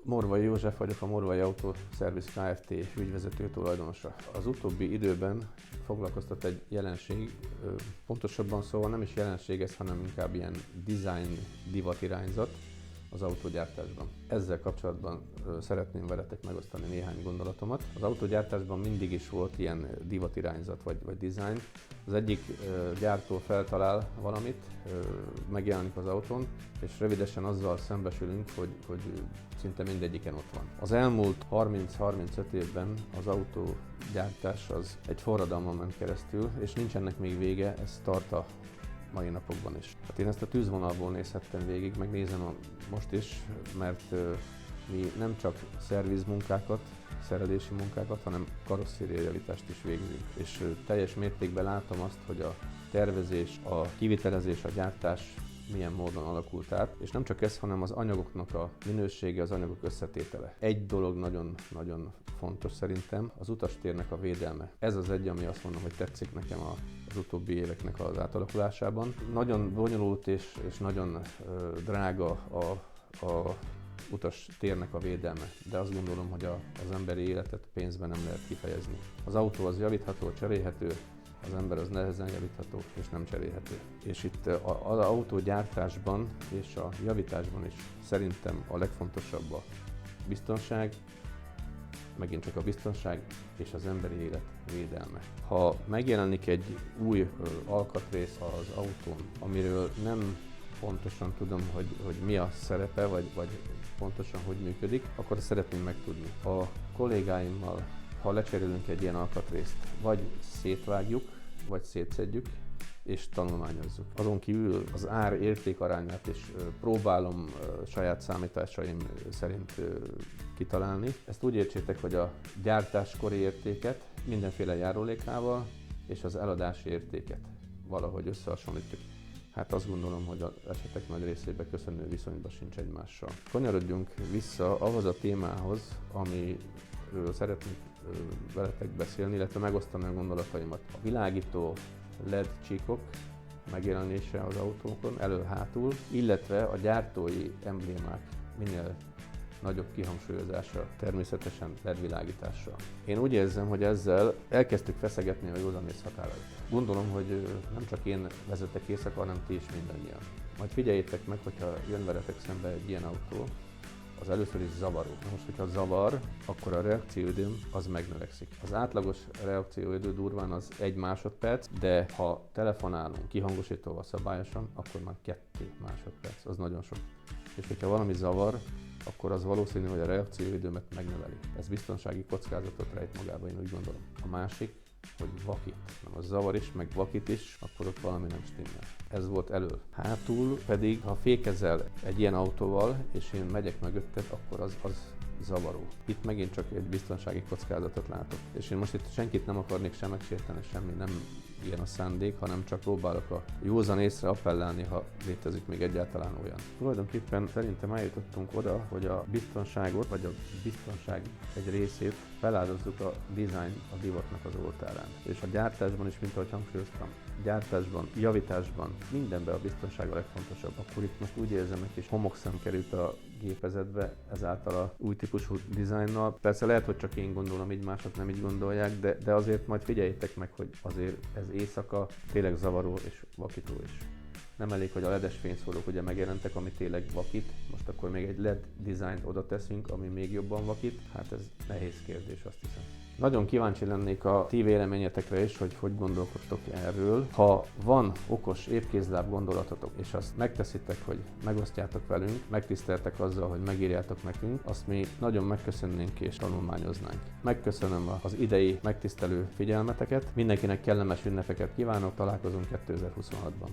Morvai József vagyok, a Morvai Autó Service Kft. Ügyvezető tulajdonosa. Az utóbbi időben foglalkoztat egy jelenség, pontosabban szóval nem is jelenség ez, hanem inkább ilyen design divatirányzat az autógyártásban. Ezzel kapcsolatban szeretném veletek megosztani néhány gondolatomat. Az autógyártásban mindig is volt ilyen divatirányzat vagy design. Az egyik gyártó feltalál valamit, megjelenik az autón, és rövidesen azzal szembesülünk, hogy szinte mindegyiken ott van. Az elmúlt 30-35 évben az autógyártás az egy forradalmon ment keresztül, és nincs ennek még vége, ez tart a mai napokban is. Hát én ezt a tűzvonalból nézhettem végig, meg nézem most is, mert mi nem csak szervizmunkákat, szerelési munkákat, hanem karosszériajavítást is végzünk. És teljes mértékben látom azt, hogy a tervezés, a kivitelezés, a gyártás milyen módon alakult át. És nem csak ez, hanem az anyagoknak a minősége, az anyagok összetétele. Egy dolog nagyon fontos szerintem, az utastérnek a védelme. Ez az egy, ami azt mondom, hogy tetszik nekem az utóbbi éveknek az átalakulásában. Nagyon bonyolult és nagyon drága a utastérnek a védelme, de azt gondolom, hogy az emberi életet pénzben nem lehet kifejezni. Az autó az javítható, cserélhető, az ember az nehezen javítható és nem cserélhető. És itt az autógyártásban és a javításban is szerintem a legfontosabb a biztonság, megint csak a biztonság és az emberi élet védelme. Ha megjelenik egy új alkatrész az autón, amiről nem pontosan tudom, hogy mi a szerepe, vagy pontosan hogy működik, akkor ezt szeretném megtudni. A kollégáimmal, ha lecserélünk egy ilyen alkatrészt, vagy szétvágjuk, vagy szétszedjük, és tanulmányozzuk. Azon kívül az ár-érték arányát is próbálom saját számításaim szerint kitalálni. Ezt úgy értsétek, hogy a gyártáskori értéket mindenféle járulékával és az eladási értéket valahogy összehasonlítjuk. Hát azt gondolom, hogy az esetek nagy részében köszönő viszonyban sincs egymással. Kanyarodjunk vissza ahhoz a témához, amiről szeretnék veletek beszélni, illetve megosztani a gondolataimat. A világító LED csíkok megjelenése az autókon, elől-hátul, illetve a gyártói emblémák minél nagyobb kihangsúlyozása, természetesen LED világítással. Én úgy érzem, hogy ezzel elkezdtük feszegetni a józanész határait. Gondolom, hogy nem csak én vezetek éjszaka, hanem ti is mindannyian. Majd figyeljétek meg, hogyha jön veletek szembe egy ilyen autó, az először is zavaró. Most, hogyha zavar, akkor a reakcióidőm az megnövekszik. Az átlagos reakcióidő durván az 1 másodperc, de ha telefonálunk kihangosítóval szabályosan, akkor már 2 másodperc, az nagyon sok. És hogyha valami zavar, akkor az valószínű, hogy a reakcióidőmet megnöveli. Ez biztonsági kockázatot rejt magába, én úgy gondolom. A másik, hogy vakít. Nem, az zavar is, meg vakít is, akkor ott valami nem stimmel. Ez volt elől. Hátul pedig, ha fékezel egy ilyen autóval, és én megyek mögötted, akkor az zavaró. Itt megint csak egy biztonsági kockázatot látok. És én most itt senkit nem akarnék sem megsérteni, semmi, nem ilyen a szándék, hanem csak próbálok a józan észre appellálni, ha létezik még egyáltalán olyan. Tulajdonképpen szerintem eljutottunk oda, hogy a biztonságot, vagy a biztonság egy részét feláldozzuk a design, a divatnak az oltárán. És a gyártásban is, mint ahogy hangsúlyoztam, gyártásban, javításban, mindenben a biztonság a legfontosabb. Akkor itt most úgy érzem, egy kis homokszem került a gépezetbe ezáltal a új típusú dizájnnal. Persze lehet, hogy csak én gondolom, így mások nem így gondolják, de azért majd figyeljétek meg, hogy azért ez éjszaka tényleg zavaró és vakító is. Nem elég, hogy a LED-es fényszórók ugye megjelentek, ami tényleg vakít, most akkor még egy LED dizájnt oda teszünk, ami még jobban vakít. Hát ez nehéz kérdés, azt hiszem. Nagyon kíváncsi lennék a ti véleményetekre is, hogy gondolkodtok erről. Ha van okos, épkézláb gondolatotok, és azt megteszitek, hogy megosztjátok velünk, megtiszteltek azzal, hogy megírjátok nekünk, azt mi nagyon megköszönnénk és tanulmányoznánk. Megköszönöm az idei megtisztelő figyelmeteket, mindenkinek kellemes ünnepeket kívánok, találkozunk 2026-ban.